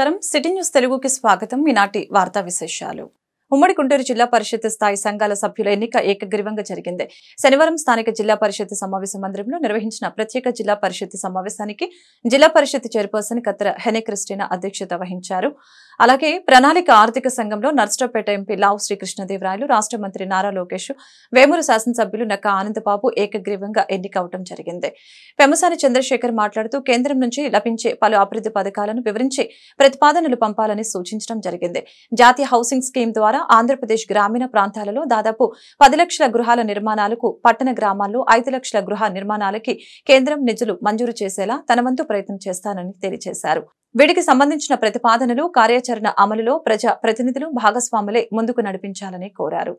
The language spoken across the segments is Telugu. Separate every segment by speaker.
Speaker 1: నమస్కారం సిటీ న్యూస్ తెలుగుకి స్వాగతం. ఈనాటి వార్తా విశేషాలు. ఉమ్మడి గుంటూరు జిల్లా పరిషత్ స్థాయి సంఘాల సభ్యుల ఎన్నిక ఏకగ్రీవంగా జరిగింది. శనివారం స్థానిక జిల్లా పరిషత్ సమావేశ మందిరంలో నిర్వహించిన ప్రత్యేక జిల్లా పరిషత్ సమావేశానికి జిల్లా పరిషత్ చైర్పర్సన్ కత్తెర హెనె క్రిస్టినా అధ్యక్షత వహించారు. అలాగే ప్రణాళిక ఆర్థిక సంఘంలో నర్సరావుపేట ఎంపీ లావు శ్రీకృష్ణదేవరాయలు, రాష్ట్ర మంత్రి నారా లోకేష్, వేమూరు శాసనసభ్యులు నక్కా ఆనందబాబు ఏకగ్రీవంగా ఎన్నికవడం జరిగింది. పెమ్మసాని చంద్రశేఖర్ మాట్లాడుతూ కేంద్రం నుంచి లభించే పలు అభివృద్ధి పథకాలను వివరించి ప్రతిపాదనలు పంపాలని సూచించడం జరిగింది. జాతీయ హౌసింగ్ స్కీమ్ ద్వారా ఆంధ్రప్రదేశ్ గ్రామీణ ప్రాంతాలలో దాదాపు 10 లక్షల గృహాల నిర్మాణాలకు, పట్టణ గ్రామాల్లో 5 లక్షల గృహ నిర్మాణాలకి కేంద్రం నిధులు మంజూరు చేసేలా తన వంతు ప్రయత్నం చేస్తానని తెలియజేశారు. వీటికి సంబంధించిన ప్రతిపాదనలు, కార్యాచరణ అమలులో ప్రజా ప్రతినిధులు భాగస్వాములే ముందుకు నడిపించాలని కోరారు.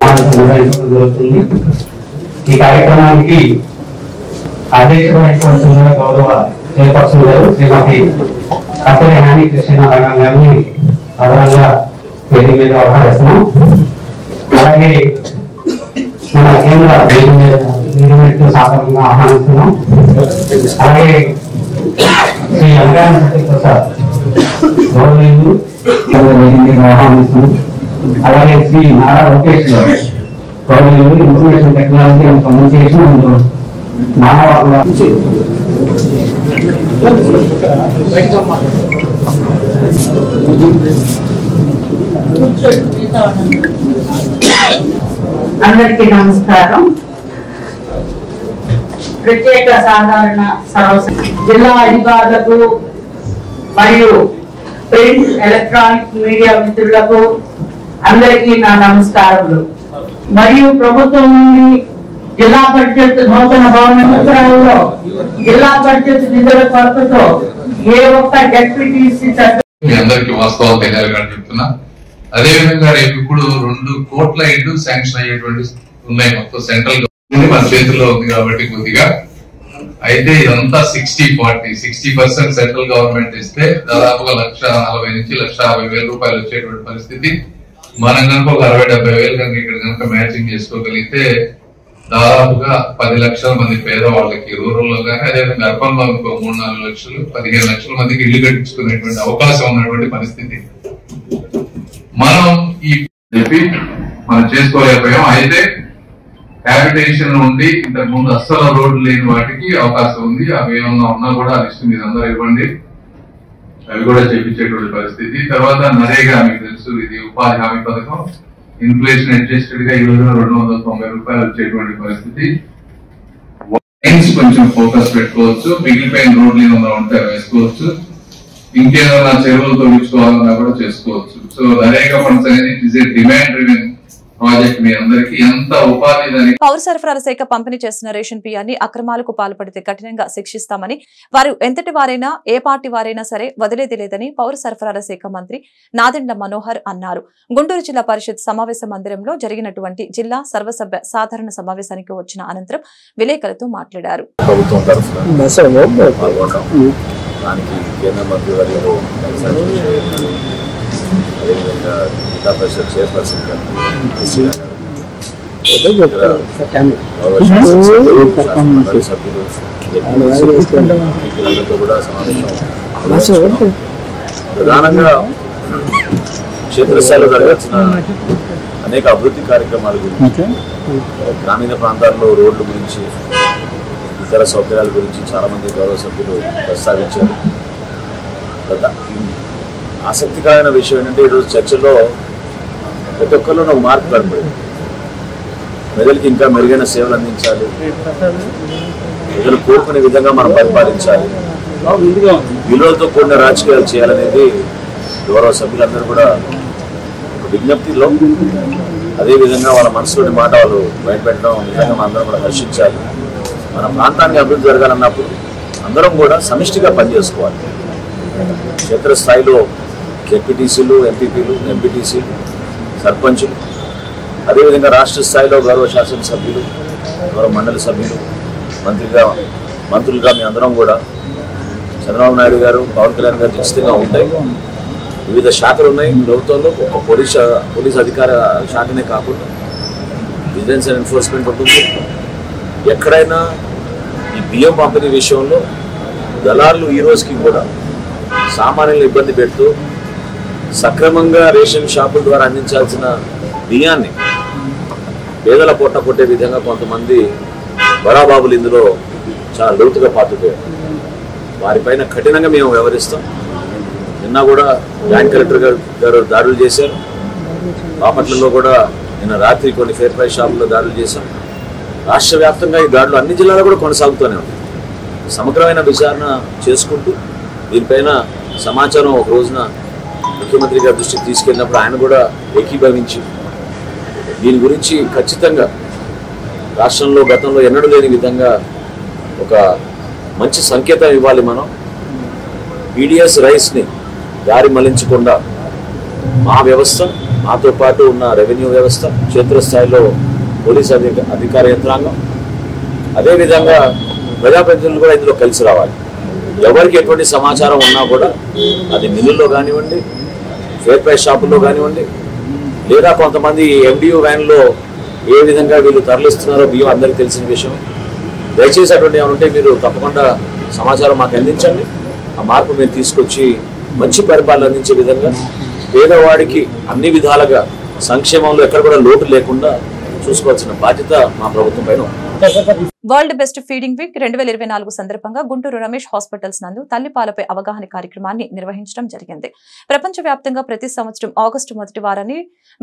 Speaker 2: అలాగే Shri Nara Lokesh information technology and communication
Speaker 3: అందరికీ నమస్కారం. ప్రత్యేక సాధారణ సమావేశం జిల్లా అధికారులకు మరియు ప్రింట్, ఎలక్ట్రానిక్ మీడియా మిత్రులకు అందరికీ నా నమస్కారములు. మరియు ప్రభుత్వం నుండి జిల్లా పరిషత్ నూతన భవన నిర్మాణంలో జిల్లా పరిషత్ నిధుల కొరతతో ఏ ఒక్క డెప్యూటీసీ
Speaker 4: అందరికి వాస్తవాలు తెలియాలని చెప్తున్నా. అదేవిధంగా రేపు ఇప్పుడు 2 కోట్ల ఇళ్ళు శాంక్షన్ అయ్యేటువంటి ఉన్నాయి. మొత్తం సెంట్రల్ గవర్నమెంట్ మన చేతుల్లో ఉంది కాబట్టి కొద్దిగా అయితే ఇదంతా 60% సెంట్రల్ గవర్నమెంట్ ఇస్తే దాదాపుగా 1,40,000 నుంచి 1,50,000 రూపాయలు వచ్చేటువంటి పరిస్థితి. మనం కనుక ఒక 60-70,000 కనుక ఇక్కడ కనుక మ్యాచింగ్ చేసుకోగలిగితే దాదాపుగా 10 లక్షల మంది పేదవాళ్ళకి రూరల్ లో కానీ, అదేవిధంగా అర్బన్ లో 3-4 లక్షలు 15 లక్షల మందికి ఇల్లు కట్టించుకునేటువంటి అవకాశం ఉన్నటువంటి పరిస్థితి మనం ఈ చెప్పి మనం చేసుకోలేకపోయాం. అయితే హ్యాబిటేషన్ నుండి ఇంతకు ముందు అస్సలు రోడ్లు లేని వాటికి అవకాశం ఉంది. అవి ఏమన్నా ఉన్నా కూడా ఆ లిస్టు మీరు అందరూ ఇవ్వండి, అవి కూడా చేపించేటువంటి పరిస్థితి. తర్వాత నరేగా మీకు తెలుసు, ఇది ఉపాధి హామీ పథకం. ఇన్ఫ్లేషన్ అడ్జస్టెడ్ గా ఈ రోజున 290 రూపాయలు వచ్చేటువంటి పరిస్థితి. కొంచెం ఫోకస్ పెట్టుకోవచ్చు, మిగిలిపోయిన రోడ్లు ఏమన్నా ఉంటే వేసుకోవచ్చు, ఇంకేదైనా చెరువులు తొలగించుకోవాలన్నా కూడా చేసుకోవచ్చు. సో నరేగా ఫండ్స్ అనేది it is a demand driven project. మీ అందరికీ ఎంత ఉపాధి.
Speaker 1: పౌర సరఫరాల శాఖ పంపిణీ చేస్తున్న రేషన్ బియ్యాన్ని అక్రమాలకు పాల్పడితే కఠినంగా శిక్షిస్తామని, వారు ఎంతటి వారైనా ఏ పార్టీ వారైనా సరే వదిలేది లేదని పౌర సరఫరాల శాఖ మంత్రి నాదెండ్ల మనోహర్ అన్నారు. గుంటూరు జిల్లా పరిషత్ సమావేశ మందిరంలో జరిగినటువంటి జిల్లా సర్వసభ్య సాధారణ సమావేశానికి వచ్చిన అనంతరం విలేకరులతో మాట్లాడారు.
Speaker 5: అదేవిధంగా జిల్లా పరిషత్ చైర్పర్సన్ సభ్యులు కూడా సమావేశం ప్రధానంగా క్షేత్రస్థాయిలో జరగాల్సిన అనేక అభివృద్ధి కార్యక్రమాల గురించి, గ్రామీణ ప్రాంతాల్లో రోడ్ల గురించి, ఇతర సౌకర్యాల గురించి చాలా మంది గౌరవ సభ్యులు ప్రస్తావించారు. ఆసక్తికరమైన విషయం ఏంటంటే ఈరోజు చర్చలో ప్రతి ఒక్కరిలో ఒక మార్పు కనపడింది. ప్రజలకి ఇంకా మెరుగైన సేవలు అందించాలి, ప్రజలు కోరుకునే విధంగా మనం పరిపాలించాలి, విలువలతో కూడిన రాజకీయాలు చేయాలనేది గౌరవ సభ్యులందరూ కూడా ఒక విజ్ఞప్తిలో, అదేవిధంగా వాళ్ళ మనసులోని మాట వాళ్ళు బయటపెట్టడం నిజంగా మనందరం కూడా హర్షించాలి. మన ప్రాంతానికి అభివృద్ధి జరగాలన్నప్పుడు అందరం కూడా సమిష్టిగా పనిచేసుకోవాలి. క్షేత్రస్థాయిలో డిప్యూటీసీలు, ఎంపీపీలు, ఎంపీటీసీలు, సర్పంచులు, అదేవిధంగా రాష్ట్ర స్థాయిలో గౌరవ శాసనసభ్యులు, గౌరవ మండలి సభ్యులు, మంత్రులుగా మీ అందరం కూడా చంద్రబాబు నాయుడు గారు, పవన్ కళ్యాణ్ గారు ఖచ్చితంగా ఉంటాయి. వివిధ శాఖలు ఉన్నాయి ప్రభుత్వంలో. ఒక పోలీస్ అధికార శాఖనే కాకుండా విజిలెన్స్ అండ్ ఎన్ఫోర్స్మెంట్ ఉంటుంది. ఎక్కడైనా ఈ బియ్యం పంపిణీ విషయంలో దళారులు ఈ రోజుకి కూడా సామాన్యులను ఇబ్బంది పెడుతూ సక్రమంగా రేషన్ షాపుల ద్వారా అందించాల్సిన బియ్యాన్ని పేదల పొట్ట కొట్టే విధంగా కొంతమంది బడాబాబులు ఇందులో చాలా లోతుగా పాతుపోయారు. వారిపైన కఠినంగా మేము వ్యవహరిస్తాం. నిన్న కూడా జాయింట్ కలెక్టర్ గారు దాడులు చేశారు. బాపట్లలో కూడా నిన్న రాత్రి కొన్ని ఫేర్ ప్రైస్ షాపుల్లో దాడులు చేశాం. రాష్ట్ర వ్యాప్తంగా ఈ దాడులు అన్ని జిల్లాలో కూడా కొనసాగుతూనే ఉన్నాయి. సమగ్రమైన విచారణ చేసుకుంటూ దీనిపైన సమాచారం ఒక రోజున ముఖ్యమంత్రి గారి దృష్టికి తీసుకెళ్ళినప్పుడు ఆయన కూడా ఏకీభవించి దీని గురించి ఖచ్చితంగా రాష్ట్రంలో గతంలో ఎన్నడూ లేని విధంగా ఒక మంచి సంకేతం ఇవ్వాలి. మనం పీడిఎస్ రైస్ని దారి మళ్లించకుండా మా వ్యవస్థ, మాతో పాటు ఉన్న రెవెన్యూ వ్యవస్థ, క్షేత్రస్థాయిలో పోలీస్ అధికార యంత్రాంగం, అదేవిధంగా ప్రజాప్రతినిధులు కూడా ఇందులో కలిసి రావాలి. ఎవరికి ఎటువంటి సమాచారం ఉన్నా కూడా అది మిల్లుల్లో కానివ్వండి, ఫేర్ ప్రైస్ షాపుల్లో కానివ్వండి, లేదా కొంతమంది ఎండియూ వ్యాన్లో ఏ విధంగా వీళ్ళు తరలిస్తున్నారో బియ్యం అందరికీ తెలిసిన విషయం. దయచేసి అటువంటి ఏమైనా ఉంటే మీరు తప్పకుండా సమాచారం మాకు అందించండి. ఆ మార్పు మేము తీసుకొచ్చి మంచి పరిపాలన అందించే విధంగా పేదవాడికి అన్ని విధాలుగా సంక్షేమంలో ఎక్కడ కూడా లోటు లేకుండా చూసుకోవాల్సిన బాధ్యత మా ప్రభుత్వం పైన.
Speaker 1: వరల్డ్ బెస్ట్ ఫీడింగ్ వీక్ 2024 సందర్భంగా గుంటూరు రమేష్ హాస్పిటల్స్ నందు తల్లిపాలపై అవగాహన కార్యక్రమాన్ని నిర్వహించడం జరిగింది. ప్రపంచవ్యాప్తంగా ప్రతి సంవత్సరం ఆగస్టు మొదటి వారాన్ని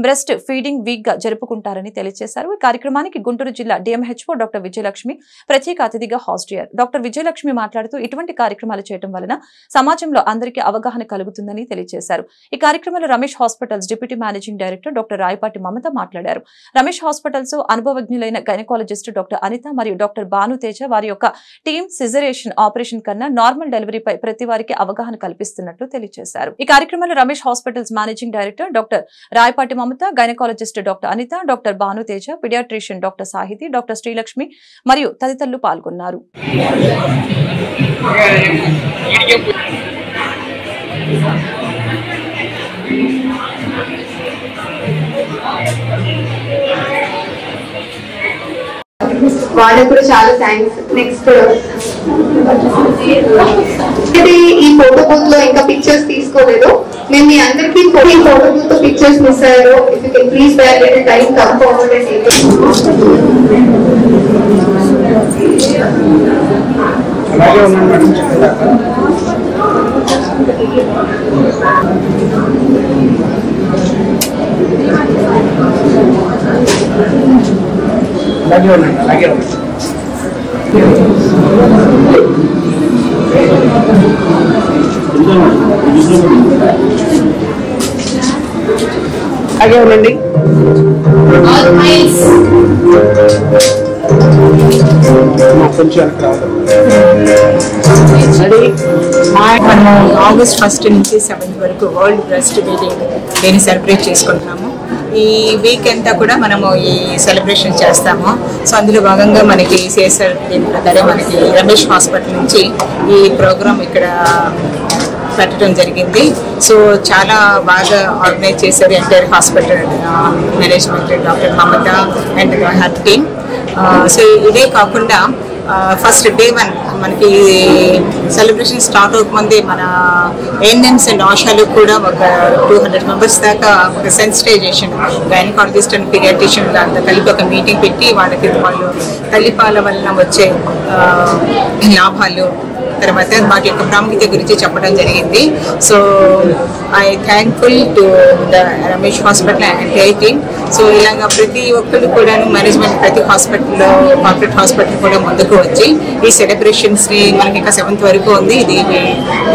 Speaker 1: బ్రెస్ట్ ఫీడింగ్ వీక్ గా జరుపుకుంటారని తెలియజేశారు. ఈ కార్యక్రమానికి గుంటూరు జిల్లా డిఎంహెచ్ఓ డాక్టర్ విజయలక్ష్మి ప్రత్యేక అతిథిగా హాజరయ్యారు. డాక్టర్ విజయలక్ష్మి మాట్లాడుతూ ఇటువంటి కార్యక్రమాలు చేయడం వలన సమాజంలో అందరికీ అవగాహన కలుగుతుందని తెలియజేశారు. ఈ కార్యక్రమంలో Ramesh hospitals deputy managing director doctor Rayapati Mamata మాట్లాడారు. రమేష్ హాస్పిటల్స్ అనుభవజ్ఞులైన గైనకాలజిస్ట్ డాక్టర్ అనిత మరియు డాక్టర్ భాను తేజ వారి యొక్క టీం సిజరేషన్ ఆపరేషన్ కన్నా నార్మల్ డెలివరీపై ప్రతి వారికి అవగాహన కల్పిస్తున్నట్లు తెలియజేశారు. ఈ కార్యక్రమంలో Ramesh hospitals managing director doctor Rayapati Mamata, gynaecologist doctor Anitha, doctor Bhanu Teja, paediatrician doctor Sahiti, doctor Srilakshmi మరియు తదితరులు పాల్గొన్నారు.
Speaker 6: వాళ్ళకు కూడా చాలా థ్యాంక్స్. నెక్స్ట్ ఈ ఫోటో బూత్ లో ఇంకా పిక్చర్స్ తీసుకోలేదు. మేము మీ అందరికీ ఫోటో బూత్ తో పిక్చర్స్ మిస్ అయ్యారు. If you can please back at time come forward and take
Speaker 2: అలాగే ఉన్నాను.
Speaker 3: అలాగే ఉండండి.
Speaker 7: మనం ఆగస్ట్ 1 నుంచి 7 వరకు వరల్డ్ బ్రెస్ట్ ఫీడింగ్ డేని సెలబ్రేట్ చేసుకుంటున్నాము. ఈ వీక్ అంతా కూడా మనము ఈ సెలబ్రేషన్ చేస్తాము. సో అందులో భాగంగా మనకి సిఎస్ఆర్ దీని ప్రకారం మనకి రమేష్ హాస్పిటల్ నుంచి ఈ ప్రోగ్రామ్ ఇక్కడ పెట్టడం జరిగింది. సో చాలా బాగా ఆర్గనైజ్ చేశారు entire hospital management, doctor Mamata and her team. So ఇదే కాకుండా ఫస్ట్ డే 1 మనకి సెలబ్రేషన్ స్టార్ట్ అవ్వకముందే మన ఏఎన్ఎంస్ అండ్ ఆశాలు కూడా ఒక 200 మెంబర్స్ దాకా ఒక సెన్సిటైజేషన్ గైనకాలజిస్ట్ అండ్ పీడియాట్రిషియన్ అంతా కలిపి ఒక మీటింగ్ పెట్టి వాళ్ళకి వాళ్ళు తల్లిపాల వలన వచ్చే లాభాలు, తర్వాత వాటి యొక్క ప్రాముఖ్యత గురించి చెప్పడం జరిగింది. So I thankful to the Ramesh hospital and team. So ఇలాగా ప్రతి ఒక్కరు కూడా మేనేజ్మెంట్ ప్రతి హాస్పిటల్లో కార్పొరేట్ హాస్పిటల్ కూడా ముందుకు వచ్చి ఈ సెలబ్రేషన్స్ని మనకి ఇంకా 7th వరకు ఉంది, ఇది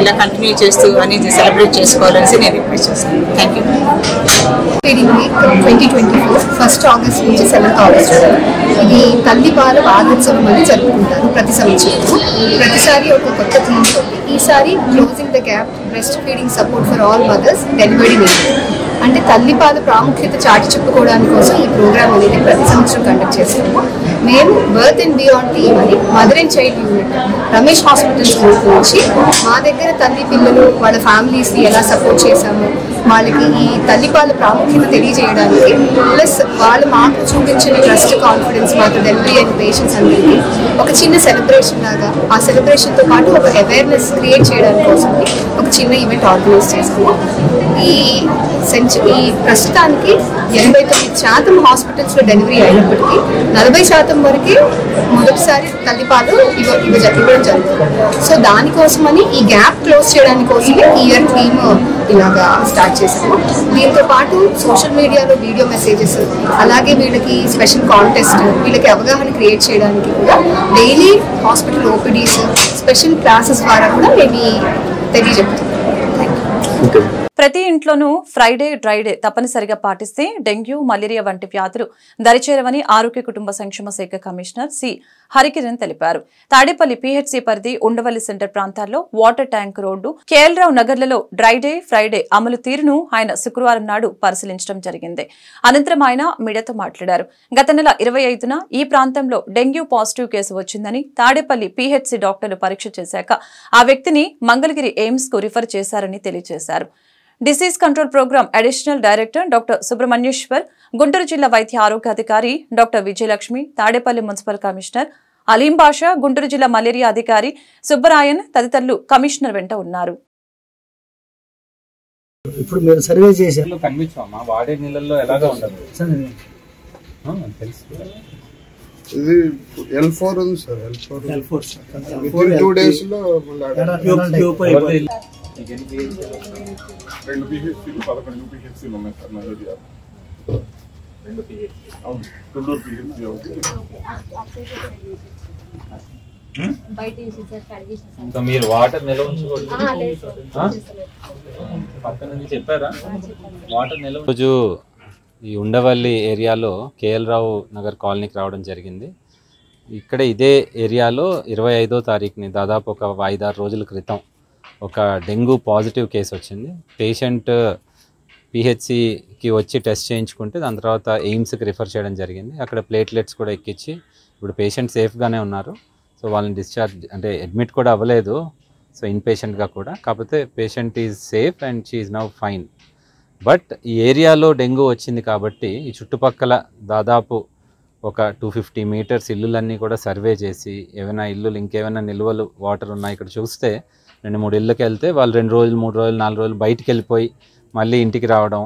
Speaker 7: ఇలా కంటిన్యూ చేస్తూ అనేది సెలబ్రేట్ చేసుకోవాలని నేను రిక్వెస్ట్ చేస్తాను. Thank you.
Speaker 6: Feeding week 2024 1 August నుంచి 7th ఆగస్ట్ ఇది తల్లిపాల వారోత్సవం అని జరుపుకుంటారు ప్రతి సంవత్సరం. ప్రతిసారి ఒక కొత్త థీమ్ తోటి. ఈసారి closing the gap breast feeding support for all mothers delivery week అంటే తల్లిపాల ప్రాముఖ్యత చాటి చెప్పుకోవడానికి కోసం ఈ ప్రోగ్రామ్ అనేది ప్రతి సంవత్సరం కండక్ట్ చేస్తాము. మేము బర్త్ అండ్ బియాండ్ టీమ్ అని mother and child unit Ramesh hospitals group నుంచి మా దగ్గర తల్లి పిల్లలు వాళ్ళ ఫ్యామిలీస్ని ఎలా సపోర్ట్ చేశాము, వాళ్ళకి ఈ తల్లిపాల ప్రాముఖ్యత తెలియజేయడానికి ప్లస్ వాళ్ళు మాకు చూపించిన ట్రస్ట్ కాన్ఫిడెన్స్ మాకు డెలివరీ అయిన పేషెంట్స్ అందరికీ ఒక చిన్న సెలబ్రేషన్ లాగా, ఆ సెలబ్రేషన్తో పాటు ఒక అవేర్నెస్ క్రియేట్ చేయడానికి కోసం ఒక చిన్న ఈవెంట్ ఆర్గనైజ్ చేస్తాము. ఈ ప్రస్తుతానికి 89% హాస్పిటల్స్లో డెలివరీ అయినప్పటికీ 40% వరకు మొదటిసారి తల్లిపాలు ఇవ్వడం జరుగుతుంది. సో దానికోసమని ఈ గ్యాప్ క్లోజ్ చేయడానికి కోసమే ఈ ఇయర్ థీమ్ ఇలాగా స్టార్ట్ చేసాము. దీంతో పాటు సోషల్ మీడియాలో వీడియో మెసేజెస్, అలాగే వీళ్ళకి స్పెషల్ కాంటెస్ట్, వీళ్ళకి అవగాహన క్రియేట్ చేయడానికి కూడా daily hospital OPDs, special classes ద్వారా కూడా మేము తెలియజెప్తాం.
Speaker 1: ప్రతి ఇంట్లోనూ ఫ్రైడే డ్రైడే తప్పనిసరిగా పాటిస్తే డెంగ్యూ, మలేరియా వంటి వ్యాధులు దరిచేరవని ఆరోగ్య కుటుంబ సంక్షేమ శాఖ కమిషనర్ సి హరికిరణ్ తెలిపారు. తాడేపల్లి పీహెచ్సీ పరిధి ఉండవల్లి సెంటర్ ప్రాంతాల్లో వాటర్ ట్యాంక్ రోడ్డు, కేఎల్రావు నగర్లలో డ్రైడే, ఫ్రైడే అమలు తీరును ఆయన శుక్రవారం నాడు పరిశీలించడం జరిగింది. అనంతరం ఆయన మీడియాతో మాట్లాడారు. గత నెల 25న ఈ ప్రాంతంలో డెంగ్యూ పాజిటివ్ కేసు వచ్చిందని తాడేపల్లి పీహెచ్సీ డాక్టర్లు పరీక్ష చేశాక ఆ వ్యక్తిని మంగళగిరి ఎయిమ్స్ కు రిఫర్ చేశారని తెలియజేశారు. Disease control program additional director doctor Subrahmanyeswar, Guntur జిల్లా వైద్య ఆరోగ్య అధికారి doctor Vijayalakshmi, Tadepalli municipal commissioner Aleem Basha, Guntur జిల్లా మలేరియా అధికారి సుబ్బరాయన్ తదితరులు కమిషనర్ వెంట ఉన్నారు.
Speaker 2: ఇప్పుడు మీరు సర్వే చేశారు,
Speaker 8: కనిపించామా వాడే నీళ్ళల్లో ఎలాగా ఉండదు.
Speaker 9: ఇది L4 ఉంది సార్. L4 2 days లో 2 PHCలు 11 PHCలు ఉన్నాయి సార్. నా దగ్గర 2 PHC అవును, 2 PHC
Speaker 8: ఇంకా మీరు వాటర్ నిల్వ ఉంచుకోండి. పక్కన నుంచి చెప్పారా వాటర్ నిల్వ? రోజు ఈ ఉండవల్లి ఏరియాలో కేఎల్ రావు నగర్ కాలనీకి రావడం జరిగింది. ఇక్కడ ఇదే ఏరియాలో 25వ తారీఖుని దాదాపు ఒక 5-6 రోజుల క్రితం ఒక డెంగ్యూ పాజిటివ్ కేసు వచ్చింది. పేషెంట్ పిహెచ్సికి వచ్చి టెస్ట్ చేయించుకుంటే దాని తర్వాత ఎయిమ్స్కి రిఫర్ చేయడం జరిగింది. అక్కడ ప్లేట్లెట్స్ కూడా ఎక్కించి ఇప్పుడు పేషెంట్ సేఫ్గానే ఉన్నారు. సో వాళ్ళని డిశ్చార్జ్ అంటే అడ్మిట్ కూడా అవ్వలేదు, సో ఇన్ పేషెంట్గా కూడా. కాకపోతే patient is safe and she is now fine. But ఈ ఏరియాలో డెంగ్యూ వచ్చింది కాబట్టి ఈ చుట్టుపక్కల దాదాపు ఒక 250 మీటర్స్ ఇల్లులన్నీ కూడా సర్వే చేసి ఏమైనా ఇల్లులు ఇంకేమైనా నిల్వలు వాటర్ ఉన్నాయి ఇక్కడ చూస్తే 2-3 ఇళ్ళకి వెళ్తే వాళ్ళు 2 రోజులు 3 రోజులు 4 రోజులు బయటికి వెళ్ళిపోయి మళ్ళీ ఇంటికి రావడం,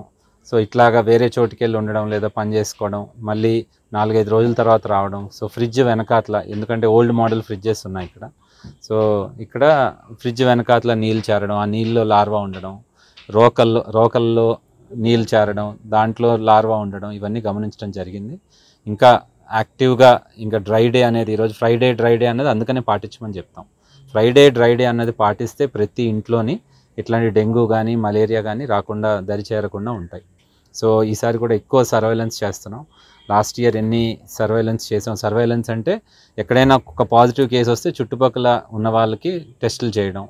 Speaker 8: సో ఇట్లాగా వేరే చోటుకి వెళ్ళి ఉండడం లేదా పని చేసుకోవడం, మళ్ళీ 4-5 రోజుల తర్వాత రావడం. సో ఫ్రిడ్జ్ వెనకాతల, ఎందుకంటే ఓల్డ్ మోడల్ ఫ్రిడ్జెస్ ఉన్నాయి ఇక్కడ, సో ఇక్కడ ఫ్రిడ్జ్ వెనకాతల నీళ్ళు చేరడం, ఆ నీళ్ళలో లార్వా ఉండడం, రోకల్లో నీళ్ళు చేరడం, దాంట్లో లార్వా ఉండడం, ఇవన్నీ గమనించడం జరిగింది. ఇంకా యాక్టివ్గా ఇంకా డ్రై డే అనేది ఈరోజు ఫ్రైడే డ్రై డే అనేది అందుకనే పాటించమని చెప్తాం. ఫ్రైడే డ్రై డే అనేది పాటిస్తే ప్రతి ఇంట్లోని ఇట్లాంటి డెంగ్యూ కానీ మలేరియా కానీ రాకుండా దరిచేరకుండా ఉంటాయి. సో ఈసారి కూడా ఎక్కువ సర్వేలెన్స్ చేస్తున్నాం. లాస్ట్ ఇయర్ ఎన్ని సర్వేలెన్స్ చేసాం. సర్వేలెన్స్ అంటే ఎక్కడైనా ఒక పాజిటివ్ కేసు వస్తే చుట్టుపక్కల ఉన్న వాళ్ళకి టెస్టులు చేయడం,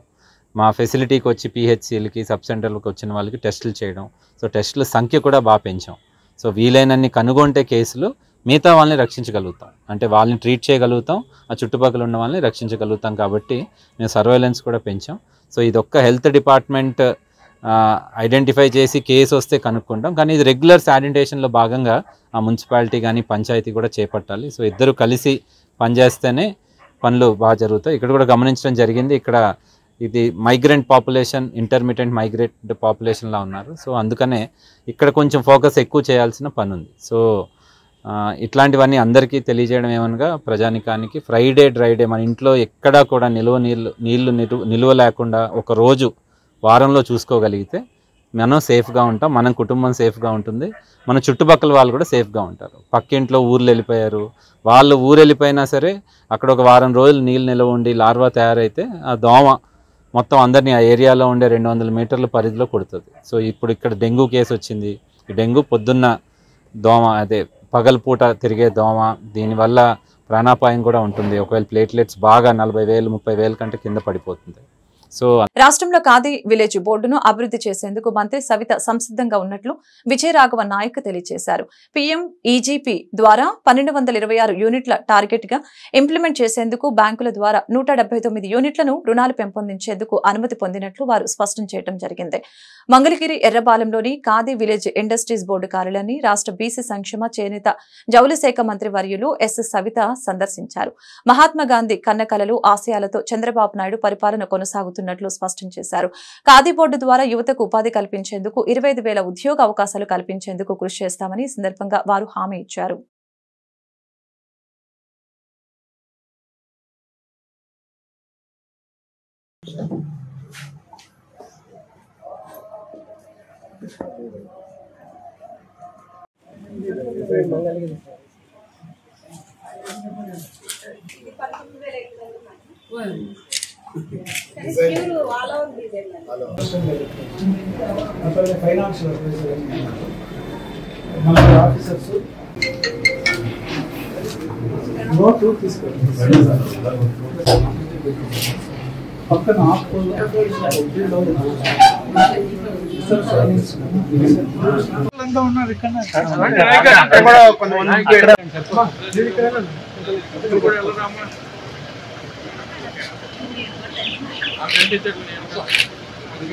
Speaker 8: మా ఫెసిలిటీకి వచ్చి పిహెచ్సిలకి సబ్ సెంటర్లకు వచ్చిన వాళ్ళకి టెస్టులు చేయడం. సో టెస్టుల సంఖ్య కూడా బాగా పెంచాం. సో వీలైనన్ని కనుగొంటే కేసులు మిగతా వాళ్ళని రక్షించగలుగుతాం, అంటే వాళ్ళని ట్రీట్ చేయగలుగుతాం, ఆ చుట్టుపక్కల ఉన్న వాళ్ళని రక్షించగలుగుతాం. కాబట్టి మేము సర్వేలెన్స్ కూడా పెంచాం. సో ఇదొక్క హెల్త్ డిపార్ట్మెంట్ ఐడెంటిఫై చేసి కేసు వస్తే కనుక్కుంటాం, కానీ ఇది రెగ్యులర్ శానిటేషన్లో భాగంగా ఆ మున్సిపాలిటీ కానీ పంచాయతీ కూడా చేపట్టాలి. సో ఇద్దరు కలిసి పనిచేస్తేనే పనులు బాగా జరుగుతాయి. ఇక్కడ కూడా గమనించడం జరిగింది, ఇక్కడ ఇది మైగ్రెంట్ పాపులేషన్, ఇంటర్మీడియట్ మైగ్రేట్ పాపులేషన్లా ఉన్నారు. సో అందుకనే ఇక్కడ కొంచెం ఫోకస్ ఎక్కువ చేయాల్సిన పని ఉంది. సో ఇట్లాంటివన్నీ అందరికీ తెలియజేయడం ఏమనగా ప్రజానికానికి ఫ్రైడే డ్రై డే మన ఇంట్లో ఎక్కడా కూడా నీళ్లు నిల్వ లేకుండా ఒక రోజు వారంలో చూసుకోగలిగితే మనం సేఫ్గా ఉంటాం, మన కుటుంబం సేఫ్గా ఉంటుంది, మన చుట్టుపక్కల వాళ్ళు కూడా సేఫ్గా ఉంటారు. పక్కింట్లో ఊర్లు వెళ్ళిపోయారు, వాళ్ళు ఊరు వెళ్ళిపోయినా సరే అక్కడ ఒక వారం రోజులు నీళ్ళు నిల్వ ఉండి లార్వా తయారైతే ఆ దోమ మొత్తం అందరినీ ఆ ఏరియాలో ఉండే 200 మీటర్ల పరిధిలో కొడుతుంది. సో ఇప్పుడు ఇక్కడ డెంగ్యూ కేసు వచ్చింది. ఈ డెంగ్యూ పొద్దున్న దోమ, అదే పగలపూట తిరిగే దోమ, దీనివల్ల ప్రాణాపాయం కూడా ఉంటుంది. ఒకవేళ ప్లేట్లెట్స్ బాగా 40,000 30,000 కంటే కింద పడిపోతుంది. సో
Speaker 1: రాష్ట్రంలో ఖాదీ విలేజ్ బోర్డును అభివృద్ధి చేసేందుకు మంత్రి సవిత సంసిద్ధంగా ఉన్నట్లు విజయరాఘవ నాయక్ తెలియజేశారు. పీఎం ఈజీపీ ద్వారా 1226 యూనిట్ల టార్గెట్ గా ఇంప్లిమెంట్ చేసేందుకు బ్యాంకుల ద్వారా 179 యూనిట్లను రుణాలు పెంపొందించేందుకు అనుమతి పొందినట్లు వారు స్పష్టం చేయడం జరిగింది. మంగళగిరి ఎర్రబాలెంలోని ఖాదీ విలేజ్ ఇండస్ట్రీస్ బోర్డు కార్యాలయాన్ని రాష్ట్ర బీసీ సంక్షేమ చేనేత జౌళి శాఖ మంత్రి వర్యులు ఎస్ సవిత సందర్శించారు. మహాత్మా గాంధీ కన్నకలలు ఆశయాలతో చంద్రబాబు నాయుడు పరిపాలన కొనసాగుతున్నట్లు స్పష్టం చేశారు. ఖాదీ బోర్డు ద్వారా యువతకు ఉపాధి కల్పించేందుకు 25,000 ఉద్యోగ అవకాశాలు కల్పించేందుకు కృషి చేస్తామని ఈ సందర్భంగా వారు హామీ ఇచ్చారు.
Speaker 2: ఫైనాన్షియల్ ఆఫీసర్స్ నోట్ తీసుకోండి. పక్కన ఉన్నారు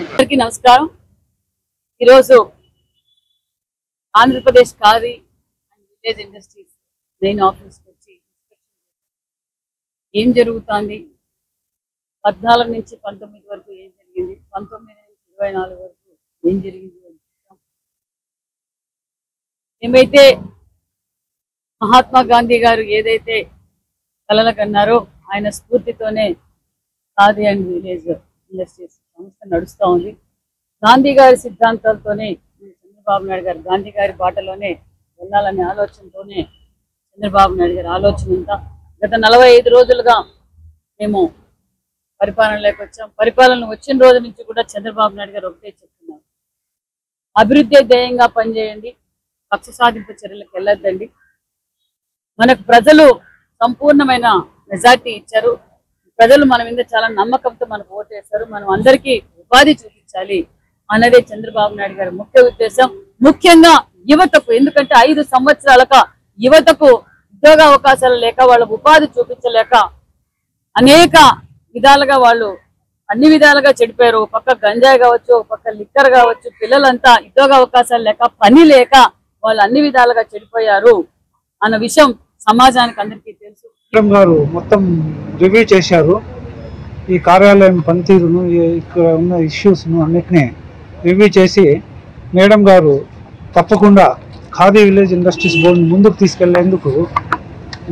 Speaker 10: అందరికీ నమస్కారం. ఈరోజు Andhra Pradesh khadi and village industries main ఆఫీస్కి వచ్చి ఏం జరుగుతుంది, 14 నుంచి 19 వరకు ఏం జరిగింది, 19 నుంచి 24 వరకు ఏం జరిగింది ఏమైతే మహాత్మా గాంధీ గారు ఏదైతే కలలు కన్నారో ఆయన స్ఫూర్తితోనే ఖాదీ అండ్ విలేజ్ ఇండస్ట్రీస్ సంస్థ నడుస్తూ ఉంది. గాంధీ గారి సిద్ధాంతాలతోనే చంద్రబాబు నాయుడు గారు గాంధీ గారి బాటలోనే వెళ్ళాలనే ఆలోచనతోనే చంద్రబాబు నాయుడు గారి ఆలోచన అంతా గత 45 రోజులుగా మేము పరిపాలనలోకి వచ్చాం. పరిపాలన వచ్చిన రోజు నుంచి కూడా చంద్రబాబు నాయుడు గారు ఒకటే చెప్తున్నారు, అభివృద్ధి ధ్యేయంగా పనిచేయండి, కక్ష సాధింపు చర్యలకు వెళ్ళొద్దండి. మనకు ప్రజలు సంపూర్ణమైన మెజార్టీ ఇచ్చారు. ప్రజలు మన మీద చాలా నమ్మకంతో మనకు ఓటేశారు. మనం అందరికీ ఉపాధి చూపించాలి అన్నదే చంద్రబాబు నాయుడు గారి ముఖ్య ఉద్దేశం. ముఖ్యంగా యువతకు, ఎందుకంటే 5 సంవత్సరాలుగా యువతకు ఉద్యోగ అవకాశాలు లేక వాళ్ళకు ఉపాధి చూపించలేక అనేక విధాలుగా వాళ్ళు అన్ని విధాలుగా చెడిపోయారు. ఒక పక్క గంజాయి కావచ్చు, ఒక పక్క లిక్కర్ కావచ్చు, పిల్లలంతా ఉద్యోగ అవకాశాలు లేక పని లేక వాళ్ళు అన్ని విధాలుగా చెడిపోయారు అన్న విషయం సమాజానికి అందరికీ తెలుసు.
Speaker 2: గారు మొత్తం రివ్యూ చేశారు. ఈ కార్యాలయం పనితీరును, ఇక్కడ ఉన్న ఇష్యూస్ను అన్నిటినీ రివ్యూ చేసి మేడం గారు తప్పకుండా ఖాదీ విలేజ్ ఇండస్ట్రీస్ బోర్డుని ముందుకు తీసుకెళ్లేందుకు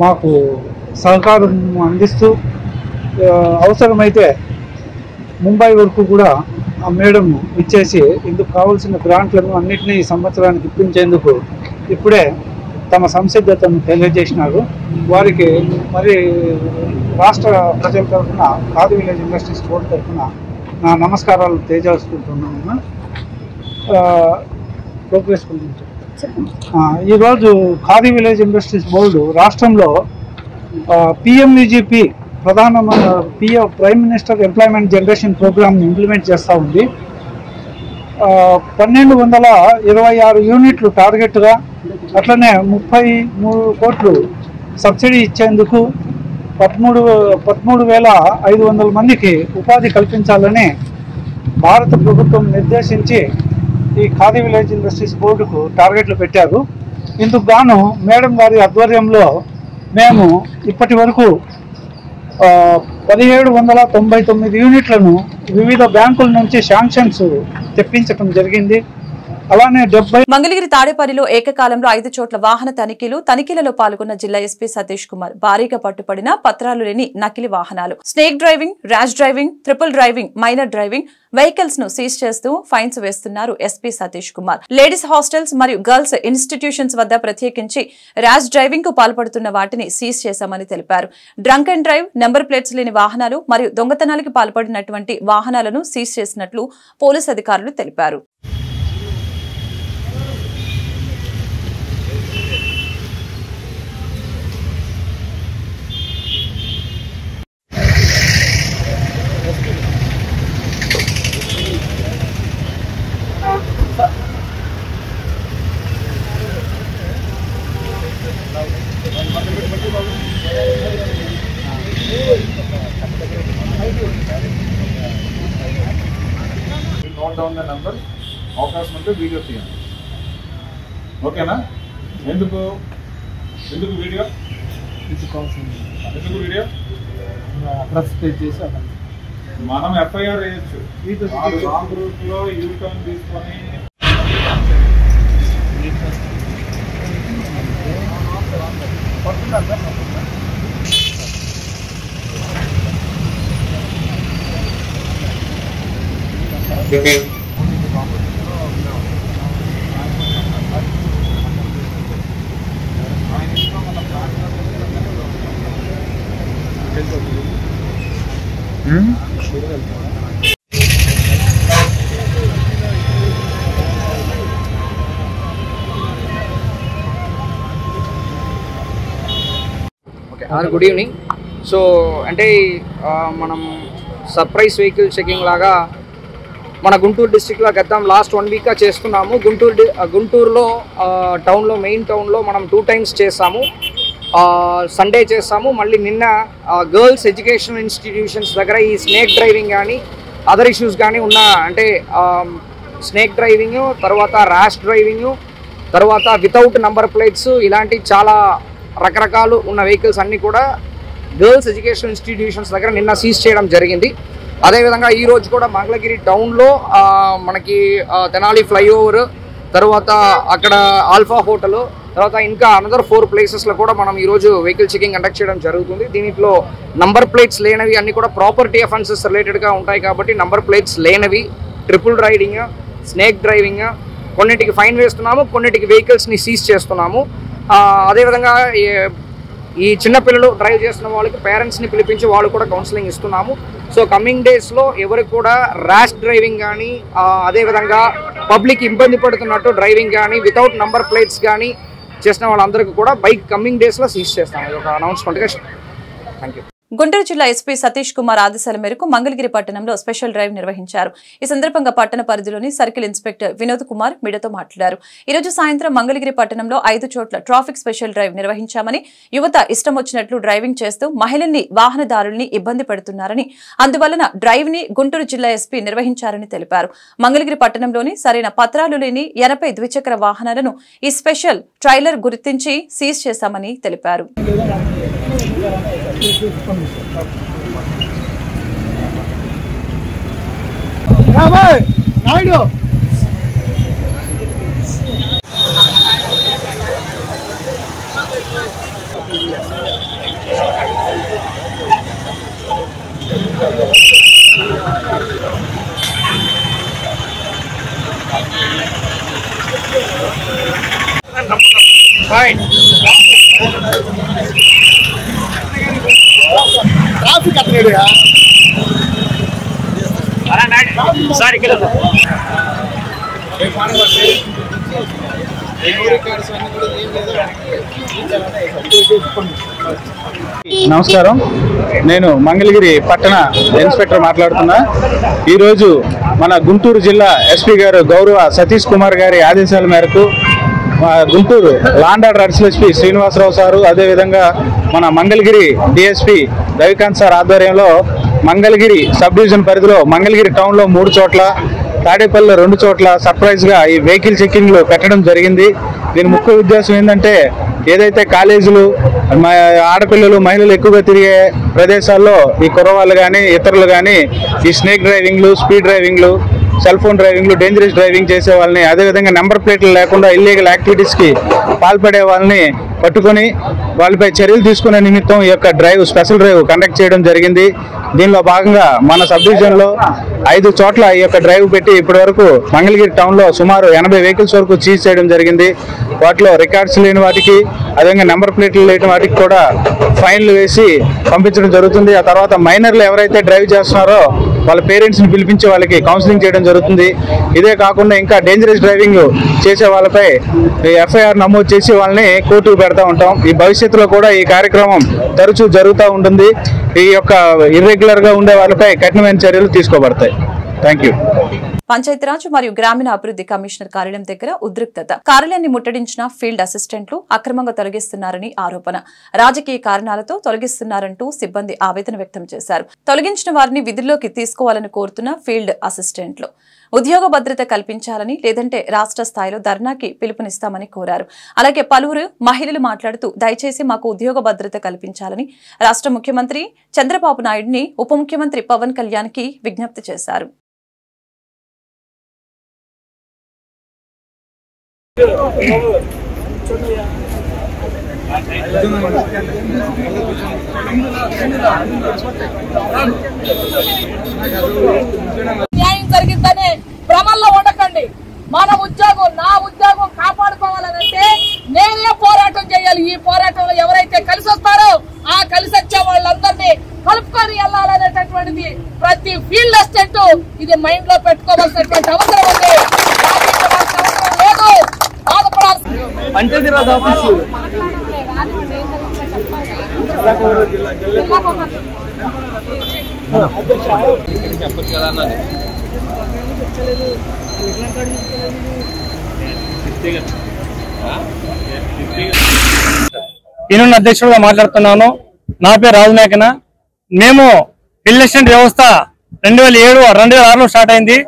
Speaker 2: మాకు సహకారం అందిస్తూ అవసరమైతే ముంబై వరకు కూడా ఆ మేడం ఇచ్చేసి ఇందుకు కావాల్సిన గ్రాంట్లను అన్నింటినీ ఈ సంవత్సరానికి ఇప్పించేందుకు ఇప్పుడే తమ సంసిద్ధతను తెలియజేసినారు. వారికి మరి రాష్ట్ర ప్రజల తరఫున ఖాదీ విలేజ్ ఇండస్ట్రీస్ బోర్డు తరఫున నా నమస్కారాలు తెలియజేసుకుంటున్నాను. ప్రోగ్రెస్ గురించి ఈరోజు ఖాదీ విలేజ్ ఇండస్ట్రీస్ బోర్డు రాష్ట్రంలో PMEGP prime minister employment generation ప్రోగ్రామ్ని ఇంప్లిమెంట్ చేస్తూ ఉంది. 1226 యూనిట్లు టార్గెట్గా, అట్లనే 33 కోట్లు సబ్సిడీ ఇచ్చేందుకు 13,500 మందికి ఉపాధి కల్పించాలని భారత ప్రభుత్వం నిర్దేశించి ఈ ఖాదీ విలేజ్ ఇండస్ట్రీస్ బోర్డుకు టార్గెట్లు పెట్టారు. ఇందుకు గాను మేడం గారి ఆధ్వర్యంలో మేము ఇప్పటి వరకు 1799 యూనిట్లను వివిధ బ్యాంకుల నుంచి శాంక్షన్స్ తెప్పించడం జరిగింది. అలానే
Speaker 1: మంగళగిరి తాడేపల్లిలో ఏకకాలంలో 5 చోట్ల వాహన తనిఖీలలో పాల్గొన్న జిల్లా ఎస్పీ సతీష్ కుమార్. భారీగా పట్టుబడిన పత్రాలు లేని నకిలీ వాహనాలు, snake driving, rash driving, triple driving, minor driving vehicles ను సీజ్ చేస్తూ ఫైన్స్ వేస్తున్నారు SP Satish Kumar. Ladies hostels మరియు గర్ల్స్ ఇన్స్టిట్యూషన్స్ వద్ద ప్రత్యేకించి ర్యాష్ డ్రైవింగ్ కు పాల్పడుతున్న వాటిని సీజ్ చేశామని తెలిపారు. Drunk and drive, number plates లేని వాహనాలు మరియు దొంగతనాలకు పాల్పడినటువంటి వాహనాలను సీజ్ చేసినట్లు పోలీసు అధికారులు తెలిపారు.
Speaker 9: ఉంటే వీడియో తీయండి, ఓకేనా? ఎందుకు వీడియో వీడియో మనం ఎఫ్ఐఆర్ వేయచ్చు. రాంగ్ రూట్ లో యూటర్న్ తీసుకొని
Speaker 11: గుడ్ ఈవినింగ్. సో అంటే మనం సర్ప్రైజ్ వెహికల్ చెకింగ్ లాగా మన గుంటూరు డిస్ట్రిక్ట్లో గతం లాస్ట్ 1 వీక్గా చేస్తున్నాము. గుంటూరులో టౌన్లో మెయిన్ టౌన్లో మనం 2 times చేస్తాము. సండే చేస్తాము, మళ్ళీ నిన్న గర్ల్స్ ఎడ్యుకేషనల్ ఇన్స్టిట్యూషన్స్ దగ్గర ఈ స్నేక్ డ్రైవింగ్ కానీ అదర్ ఇష్యూస్ కానీ ఉన్న అంటే స్నేక్ డ్రైవింగ్, తర్వాత ర్యాష్ డ్రైవింగ్, తర్వాత వితౌట్ నంబర్ ప్లేట్స్, ఇలాంటి చాలా రకరకాలు ఉన్న వెహికల్స్ అన్నీ కూడా గర్ల్స్ ఎడ్యుకేషనల్ ఇన్స్టిట్యూషన్స్ దగ్గర నిన్న సీజ్ చేయడం జరిగింది. అదేవిధంగా ఈరోజు కూడా మంగళగిరి టౌన్లో మనకి తెనాలి ఫ్లైఓవర్, తర్వాత అక్కడ ఆల్ఫా హోటల్, తర్వాత ఇంకా అనదర్ 4 ప్లేసెస్లో కూడా మనం ఈరోజు వెహికల్ చెకింగ్ కండక్ట్ చేయడం జరుగుతుంది. దీంట్లో నంబర్ ప్లేట్స్ లేనివి అన్నీ కూడా ప్రాపర్టీ అఫెన్సెస్ రిలేటెడ్గా ఉంటాయి కాబట్టి నంబర్ ప్లేట్స్ లేనివి, ట్రిపుల్ రైడింగ్, స్నేక్ డ్రైవింగ్, కొన్నిటికి ఫైన్ వేస్తున్నాము, కొన్నిటికి వెహికల్స్ని సీజ్ చేస్తున్నాము. అదేవిధంగా ఈ చిన్నపిల్లలు డ్రైవ్ చేస్తున్న వాళ్ళకి పేరెంట్స్ని పిలిపించి వాళ్ళు కూడా కౌన్సిలింగ్ ఇస్తున్నాము. సో కమింగ్ డేస్లో ఎవరికి కూడా ర్యాష్ డ్రైవింగ్ కానీ అదేవిధంగా పబ్లిక్ ఇబ్బంది పడుతున్నట్టు డ్రైవింగ్ కానీ వితౌట్ నంబర్ ప్లేట్స్ కానీ చేసిన వాళ్ళందరికీ కూడా బైక్ కమింగ్ డేస్లో సీజ్ చేస్తాము. ఇది ఒక అనౌన్స్మెంట్గా. Thank you.
Speaker 1: గుంటూరు జిల్లా ఎస్పీ సతీష్ కుమార్ ఆదేశాల మేరకు మంగళగిరి పట్టణంలో స్పెషల్ డ్రైవ్ నిర్వహించారు. ఈ సందర్భంగా పట్టణ పరిధిలోని సర్కిల్ ఇన్స్పెక్టర్ వినోద్ కుమార్ మీడియాతో మాట్లాడారు. ఈ రోజు సాయంత్రం మంగళగిరి పట్టణంలో 5 చోట్ల ట్రాఫిక్ స్పెషల్ డ్రైవ్ నిర్వహించామని, యువత ఇష్టం వచ్చినట్లు డ్రైవింగ్ చేస్తూ మహిళల్ని, వాహనదారుల్ని ఇబ్బంది పెడుతున్నారని, అందువలన డ్రైవ్ ని గుంటూరు జిల్లా ఎస్పీ నిర్వహించారని తెలిపారు. మంగళగిరి పట్టణంలోని సరైన పత్రాలు లేని 80 ద్విచక్ర వాహనాలను ఈ స్పెషల్ ట్రైలర్ గుర్తించి సీజ్ చేశామని తెలిపారు.
Speaker 12: ట్రాఫిక్ అట్లేడు సార్ ఇక్కడ
Speaker 2: నమస్కారం, నేను మంగళగిరి పట్టణ ఇన్స్పెక్టర్ మాట్లాడుతున్నా. ఈరోజు మన గుంటూరు జిల్లా ఎస్పీ గారు గౌరవ సతీష్ కుమార్ గారి ఆదేశాల మేరకు Guntur land order additional SP Srinivasarao sir, అదేవిధంగా మన మంగళగిరి డిఎస్పీ రవికాంత్ సార్ ఆధ్వర్యంలో మంగళగిరి సబ్ డివిజన్ పరిధిలో మంగళగిరి టౌన్లో 3 చోట్ల, తాడేపల్లిలో 2 చోట్ల సర్ప్రైజ్గా ఈ వెహికల్ చెకింగ్లు పెట్టడం జరిగింది. దీని ముఖ్య ఉద్దేశం ఏంటంటే, ఏదైతే కాలేజీలు, ఆడపిల్లలు, మహిళలు ఎక్కువగా తిరిగే ప్రదేశాల్లో ఈ కుర్రవాళ్ళు కానీ ఇతరులు కానీ ఈ స్నేక్ డ్రైవింగ్లు, స్పీడ్ డ్రైవింగ్లు, సెల్ ఫోన్ డ్రైవింగ్లు, డేంజరస్ డ్రైవింగ్ చేసే వాళ్ళని, అదేవిధంగా నెంబర్ ప్లేట్లు లేకుండా ఇల్లీగల్ యాక్టివిటీస్కి పాల్పడే వాళ్ళని పట్టుకొని వాళ్ళపై చర్యలు తీసుకునే నిమిత్తం ఈ యొక్క స్పెషల్ డ్రైవ్ కండక్ట్ చేయడం జరిగింది. దీనిలో భాగంగా మన సబ్ డివిజన్లో 5 చోట్ల ఈ యొక్క డ్రైవ్ పెట్టి ఇప్పటి వరకు మంగళగిరి టౌన్లో సుమారు 80 వెహికల్స్ వరకు సీజ్ చేయడం జరిగింది. వాటిలో రికార్డ్స్ లేని వాటికి, అదేవిధంగా నెంబర్ ప్లేట్లు లేని వాటికి కూడా ఫైన్లు వేసి పంపించడం జరుగుతుంది. ఆ తర్వాత మైనర్లు ఎవరైతే డ్రైవ్ చేస్తున్నారో వాళ్ళ పేరెంట్స్ని పిలిపించి వాళ్ళకి కౌన్సిలింగ్ చేయడం జరుగుతుంది. ఇదే కాకుండా ఇంకా డేంజరస్ డ్రైవింగ్ చేసే వాళ్ళపై ఎఫ్ఐఆర్ నమోదు చేసి వాళ్ళని కోర్టుకు పెడతా ఉంటాం. ఈ భవిష్యత్తులో కూడా ఈ కార్యక్రమం తరచూ జరుగుతూ ఉంటుంది. ఈ యొక్క ఇర్రెగ్యులర్గా ఉండే వాళ్ళపై కఠినమైన చర్యలు తీసుకోబడతాయి. Thank you.
Speaker 1: పంచాయతీరాజ్ మరియు గ్రామీణ అభివృద్ధి కమిషనర్ కార్యాలయం దగ్గర ఉద్రిక్తత. కార్యాలయాన్ని ముట్టడించిన ఫీల్డ్ అసిస్టెంట్లు అక్రమంగా తొలగిస్తున్నారని ఆరోపణ. రాజకీయ కారణాలతో తొలగిస్తున్నారంటూ సిబ్బంది ఆవేదన వ్యక్తం చేశారు. తొలగించిన వారిని విధుల్లోకి తీసుకోవాలని కోరుతున్న ఫీల్డ్ అసిస్టెంట్లు ఉద్యోగ భద్రత కల్పించాలని, లేదంటే రాష్ట్ర స్థాయిలో ధర్నాకి పిలుపునిస్తామని కోరారు. అలాగే పలువురు మహిళలు మాట్లాడుతూ దయచేసి మాకు ఉద్యోగ భద్రత కల్పించాలని రాష్ట్ర ముఖ్యమంత్రి చంద్రబాబు నాయుడిని ఉప ముఖ్యమంత్రి పవన్ కళ్యాణ్ కి విజ్ఞప్తి చేశారు.
Speaker 13: న్యాయం జరిగిందని భ్రమల్లో ఉండకండి. మన ఉద్యోగం, నా ఉద్యోగం కాపాడుకోవాలంటే నేనే పోరాటం చేయాలి. ఈ పోరాటంలో ఎవరైతే కలిసి వస్తారో ఆ కలిసి వచ్చే వాళ్ళందరినీ కలుపుకొని వెళ్ళాలనేటటువంటిది ప్రతి ఫీల్డ్ అసిస్టెంట్ ఇది మైండ్ లో పెట్టుకోవాల్సినటువంటి అవసరం ఉంది. లేదు
Speaker 12: పంచాయతీరాజ్ ఆఫీసు
Speaker 8: చెప్పచ్చు కదా అన్న.
Speaker 12: ఈయన అధ్యక్షుడుగా మాట్లాడుతున్నాను. నా పేరు రాజునాయకన. మేము ఫీల్డ్ అసిస్టెంట్ వ్యవస్థ 2006లో స్టార్ట్ అయింది.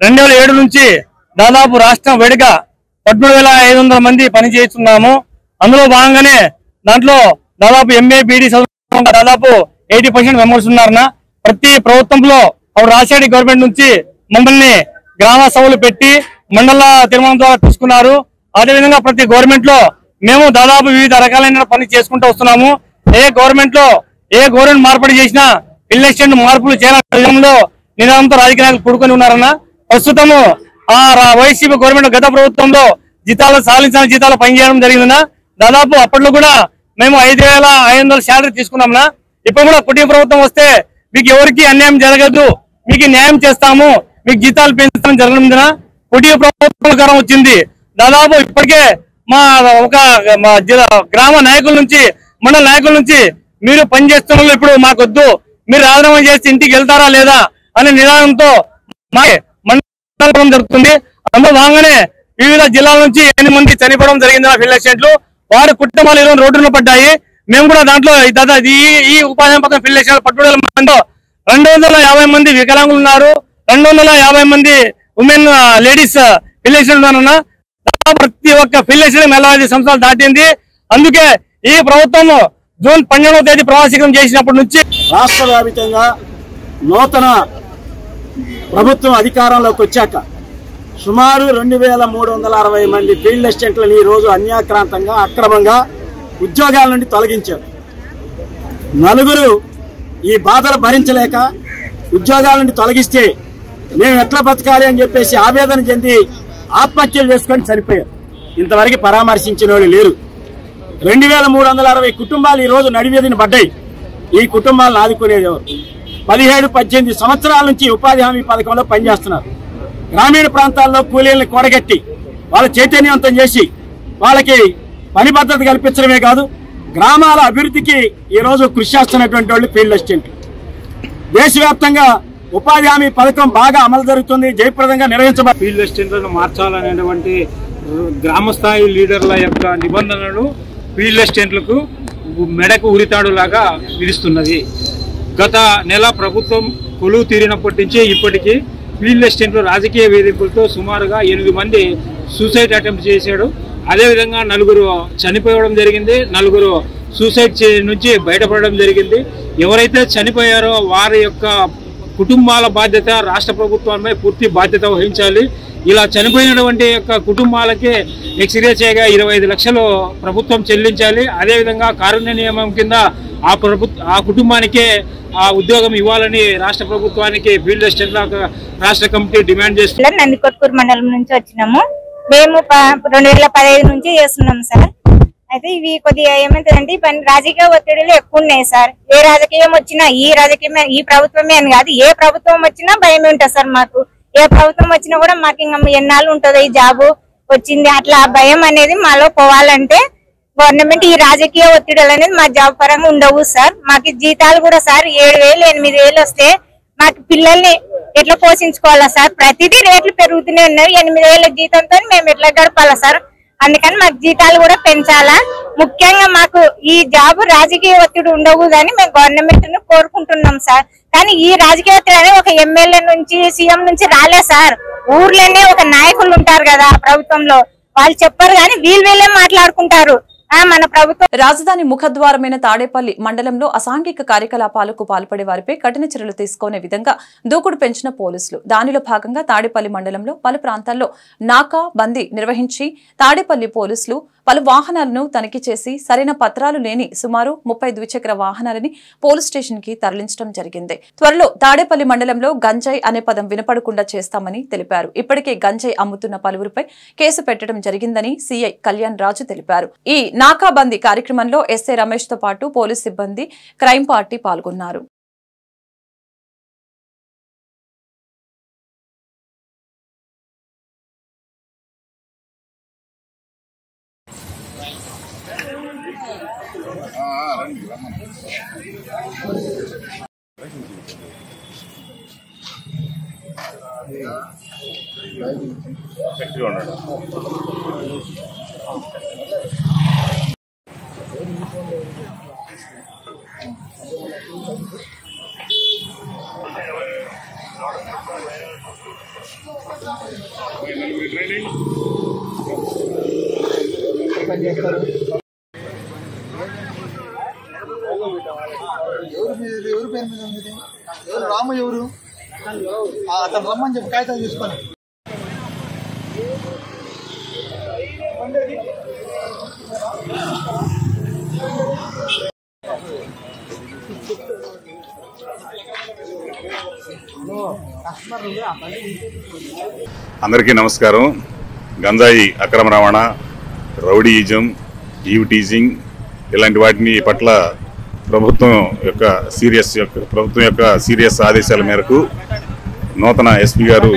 Speaker 12: 2007 నుంచి దాదాపు రాష్ట్రం వేడిగా 13,500 మంది పనిచేస్తున్నాము. అందులో భాగంగానే దాంట్లో దాదాపు MA BD దాదాపు 80% మెంబర్స్ ఉన్నారన్న. ప్రతి ప్రభుత్వంలో అప్పుడు రాజశేఖర గవర్నమెంట్ నుంచి మమ్మల్ని గ్రామ సభలు పెట్టి మండల తీర్మానం ద్వారా తీసుకున్నారు. అదేవిధంగా ప్రతి గవర్నమెంట్ లో మేము దాదాపు వివిధ రకాలైన పని చేసుకుంటూ వస్తున్నాము. ఏ గవర్నమెంట్ మార్పిడి చేసినా ఫీల్డ్ అసిస్టెంట్ మార్పులు చేయాలంలో నినాదంతో రాజకీయ నాయకులు కూడుకొని ఉన్నారన్న. ప్రస్తుతము ఆ వైసీపీ గవర్నమెంట్ గత ప్రభుత్వంలో జీతాలు సాధించిన జీతాలు పనిచేయడం జరిగిందన్నా. దాదాపు అప్పట్లో కూడా మేము 5,500 శాలరీ తీసుకున్నామన్నా. ఇప్పుడు కూడా కుటుంబ ప్రభుత్వం వస్తే మీకు ఎవరికి అన్యాయం జరగదు, మీకు న్యాయం చేస్తాము, మీకు జీతాలు పెంచడం జరగనుందినా. కుటుంబ ప్రభుత్వం వచ్చింది. దాదాపు ఇప్పటికే మా గ్రామ నాయకుల నుంచి మండల నాయకుల నుంచి మీరు పనిచేస్తున్న ఇప్పుడు మాకొద్దు, మీరు రాజీనామా చేసి ఇంటికి వెళ్తారా లేదా అనే నినాదంతో మండలం జరుగుతుంది. అందులో భాగంగానే వివిధ జిల్లాల నుంచి 8 మంది చనిపోవడం జరిగింది. ఫీల్డ్ అసిస్టెంట్లు వారి కుటుంబాలు ఈరోజు రోడ్డున పడ్డాయి. మేము కూడా దాంట్లో ఈ ఉపాధి పథకం ఫీల్డ్ అసిస్టెంట్ 250 మంది వికలాంగులు ఉన్నారు, 250 మంది ఉమెన్ లేడీస్ ఫీల్డ్ అసిస్టెంట్ ఉన్నారన్న. ప్రతి ఒక్క ఫీల్డ్ అసిస్టెంట్ 45 సంవత్సరాలు దాటింది. అందుకే ఈ ప్రభుత్వం జూన్ 12వ తేదీ ప్రమాణస్వీకారం చేసినప్పటి నుంచి
Speaker 14: రాష్ట్ర వ్యాప్తంగా నూతన ప్రభుత్వం అధికారంలోకి వచ్చాక సుమారు 2,360 మంది ఫీల్డ్ అసిస్టెంట్లను ఈ రోజు అన్యాక్రాంతంగా అక్రమంగా ఉద్యోగాల నుండి తొలగించారు. 4 ఈ బాధలు భరించలేక ఉద్యోగాల నుండి తొలగిస్తే మేము ఎట్లా బతకాలి అని చెప్పేసి ఆవేదన చెంది ఆత్మహత్యలు చేసుకొని చనిపోయారు. ఇంతవరకు పరామర్శించిన వాళ్ళు లేరు. 2,360 కుటుంబాలు ఈ రోజు నడివేదిన పడ్డాయి. ఈ కుటుంబాలను ఆదుకునేది ఎవరు? 17-18 సంవత్సరాల నుంచి ఉపాధి హామీ పథకంలో పనిచేస్తున్నారు. గ్రామీణ ప్రాంతాల్లో కూలీలను కూడగట్టి వాళ్ళ చైతన్యవంతం చేసి వాళ్ళకి పని భద్రత కల్పించడమే కాదు, గ్రామాల అభివృద్ధికి ఈ రోజు కృషి చేస్తున్నటువంటి వాళ్ళు ఫీల్డ్ అసిస్టెంట్. దేశవ్యాప్తంగా ఉపాధి హామీ పథకం బాగా అమలు జరుగుతుంది, జయప్రదంగా నిర్వహించబడి
Speaker 2: ఫీల్డ్ అసిస్టెంట్లను మార్చాలనేటువంటి గ్రామ స్థాయి లీడర్ల యొక్క నిబంధనలు ఫీల్డ్ అసిస్టెంట్లకు మెడకు ఉరితాడులాగా విధిస్తున్నది. గత నెల ప్రభుత్వం కొలువు తీరినప్పటి నుంచి ఇప్పటికీ ఫీల్డ్ అసిస్టెంట్లు రాజకీయ వేధింపులతో సుమారుగా 8 మంది సూసైడ్ అటెంప్ట్ చేశాడు. అదేవిధంగా 4 చనిపోవడం జరిగింది, 4 సూసైడ్ నుంచి బయటపడడం జరిగింది. ఎవరైతే చనిపోయారో వారి యొక్క కుటుంబాల బాధ్యత రాష్ట్ర ప్రభుత్వమే పూర్తి బాధ్యత వహించాలి. ఇలా చనిపోయినటువంటి యొక్క కుటుంబాలకే ఎక్స్గ్రేషియాగా 25 లక్షలు ప్రభుత్వం చెల్లించాలి. అదేవిధంగా కారుణ్య నియమం కింద ఆ కుటుంబానికే ఆ ఉద్యోగం ఇవ్వాలని రాష్ట్ర ప్రభుత్వానికి ఫీల్డ్ అసిస్టెంట్ రాష్ట్ర కమిటీ డిమాండ్ చేస్తున్నారు.
Speaker 15: నందికొట్కూరు మండలం నుంచి వచ్చినాము. మేము 2015 నుంచి చేస్తున్నాం సార్. అయితే ఇవి కొద్దిగా ఏమైతుందంటే పని రాజకీయ ఒత్తిడిలు ఎక్కువ ఉన్నాయి సార్. ఏ రాజకీయం వచ్చినా ఈ ప్రభుత్వమే అని కాదు, ఏ ప్రభుత్వం వచ్చినా భయం ఉంటుంది సార్ మాకు. ఏ ప్రభుత్వం వచ్చినా కూడా మాకు ఇంకా ఎన్నాళ్ళు ఉంటుందో ఈ జాబు వచ్చింది అట్లా భయం అనేది మాలో పోవాలంటే గవర్నమెంట్ ఈ రాజకీయ ఒత్తిడులు అనేది మా జాబ్ పరంగా ఉండవు సార్. మాకు జీతాలు కూడా సార్ 7,000 8,000 వస్తే మాకు పిల్లల్ని ఎట్లా పోషించుకోవాలా సార్? ప్రతిదీ రేట్లు పెరుగుతూనే ఉన్నాయి. 8,000 జీతంతో మేము ఎట్లా గడపాలా సార్? అందుకని మాకు జీతాలు కూడా పెంచాలా. ముఖ్యంగా మాకు ఈ జాబ్ రాజకీయ ఒత్తిడి ఉండకూడదని మేము గవర్నమెంట్ ను కోరుకుంటున్నాం సార్. కానీ ఈ రాజకీయ ఒత్తిడి అనేది ఒక ఎమ్మెల్యే నుంచి సీఎం నుంచి రాలే సార్. ఊర్లోనే ఒక నాయకులు ఉంటారు కదా ప్రభుత్వంలో, వాళ్ళు చెప్పరు కానీ వీళ్ళే మాట్లాడుకుంటారు. మన ప్రభుత్వం
Speaker 1: రాజధాని ముఖద్వారమైన తాడేపల్లి మండలంలో అసాంఘిక కార్యకలాపాలకు పాల్పడే వారిపై కఠిన చర్యలు తీసుకునే విధంగా దూకుడు పెంచిన పోలీసులు. దానిలో భాగంగా తాడేపల్లి మండలంలో పలు ప్రాంతాల్లో నాకా బందీ నిర్వహించి తాడేపల్లి పోలీసులు పలు వాహనాలను తనిఖీ చేసి సరైన పత్రాలు లేని సుమారు 30 ద్విచక్ర వాహనాలని పోలీస్ స్టేషన్ కి తరలించడం జరిగింది. త్వరలో తాడేపల్లి మండలంలో గంజాయి అనే పదం వినపడకుండా చేస్తామని తెలిపారు. ఇప్పటికే గంజాయి అమ్ముతున్న పలువురిపై కేసు పెట్టడం జరిగిందని సీఐ కళ్యాణ్ రాజు తెలిపారు. ఈ నాకాబందీ కార్యక్రమంలో ఎస్ఐ రమేష్ తో పాటు పోలీస్ సిబ్బంది, క్రైమ్ పార్టీ పాల్గొన్నారు.
Speaker 16: ఎవరు పేరు మీద ఉంది? ఎవరు రాము? ఎవరు అతను రమ్మని చెప్పి కాగితాలు తీసుకొని
Speaker 9: అందరికీ నమస్కారం. గంజాయి అక్రమ రవాణా, రౌడీయిజం, ఈవ్ టీజింగ్ ఇలాంటి వాటిని పట్ల ప్రభుత్వం యొక్క సీరియస్ ఆదేశాల మేరకు, నూతన ఎస్పీ గారు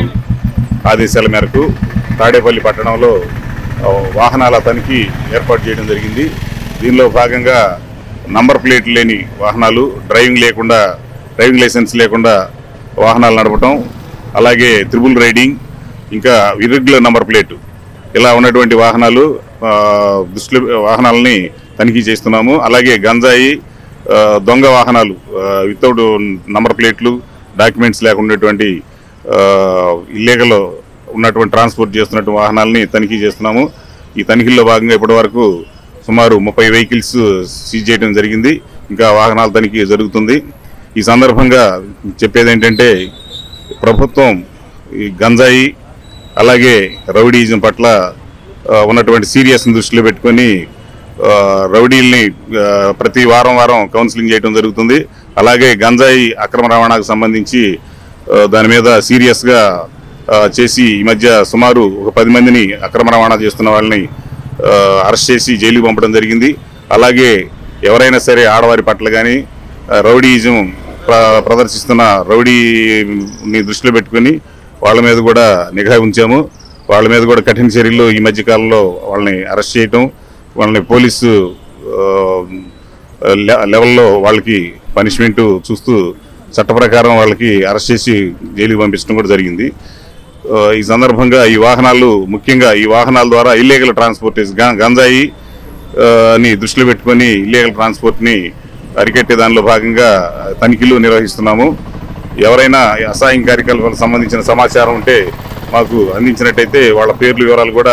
Speaker 9: ఆదేశాల మేరకు తాడేపల్లి పట్టణంలో వాహనాల తనిఖీ ఏర్పాటు చేయడం జరిగింది. దీనిలో భాగంగా నంబర్ ప్లేట్లు లేని వాహనాలు, డ్రైవింగ్ లైసెన్స్ లేకుండా వాహనాలు నడపటం, అలాగే త్రిబుల్ రైడింగ్, ఇంకా ఇర్రెగ్యులర్ నంబర్ ప్లేటు ఇలా ఉన్నటువంటి వాహనాలని తనిఖీ చేస్తున్నాము. అలాగే గంజాయి, దొంగ వాహనాలు, వితౌట్ నంబర్ ప్లేట్లు, డాక్యుమెంట్స్ లేకుండాటువంటి ఇల్లీగల్ ఉన్నటువంటి ట్రాన్స్పోర్ట్ చేస్తున్నటువంటి వాహనాలని తనిఖీ చేస్తున్నాము. ఈ తనిఖీల్లో భాగంగా ఇప్పటి వరకు సుమారు 30 వెహికల్స్ సీజ్ చేయడం జరిగింది. ఇంకా వాహనాల తనిఖీ జరుగుతుంది. ఈ సందర్భంగా చెప్పేది ఏంటంటే, ప్రభుత్వం ఈ గంజాయి అలాగే రౌడీయిజం పట్ల ఉన్నటువంటి సీరియస్ని దృష్టిలో పెట్టుకొని రౌడీల్ని ప్రతి వారం కౌన్సిలింగ్ చేయడం జరుగుతుంది. అలాగే గంజాయి అక్రమ రవాణాకు సంబంధించి దాని మీద సీరియస్గా చేసి ఈ మధ్య సుమారు ఒక 10 మందిని అక్రమ రవాణా చేస్తున్న వాళ్ళని అరెస్ట్ చేసి జైలుకి పంపడం జరిగింది. అలాగే ఎవరైనా సరే ఆడవారి పట్ల కానీ రౌడీయిజం ప్రదర్శిస్తున్న రౌడీని దృష్టిలో పెట్టుకుని వాళ్ళ మీద కూడా నిఘా ఉంచాము. వాళ్ళ మీద కూడా కఠిన చర్యలు ఈ మధ్య కాలంలో వాళ్ళని అరెస్ట్ చేయటం, వాళ్ళని పోలీసు లెవెల్లో వాళ్ళకి పనిష్మెంట్ చూస్తూ చట్ట ప్రకారం వాళ్ళకి అరెస్ట్ చేసి జైలుకి పంపించడం కూడా జరిగింది. ఈ సందర్భంగా ముఖ్యంగా ఈ వాహనాల ద్వారా ఇల్లీగల్ ట్రాన్స్పోర్టేషన్, గంజాయి ని దృష్టిలో పెట్టుకొని ఇల్లీగల్ ట్రాన్స్పోర్ట్ని అరికట్టే దానిలో భాగంగా తనిఖీలు నిర్వహిస్తున్నాము. ఎవరైనా అసాంఘిక కార్యకలాపాలకు సంబంధించిన సమాచారం ఉంటే మాకు అందించినట్టయితే వాళ్ళ పేర్లు, వివరాలు కూడా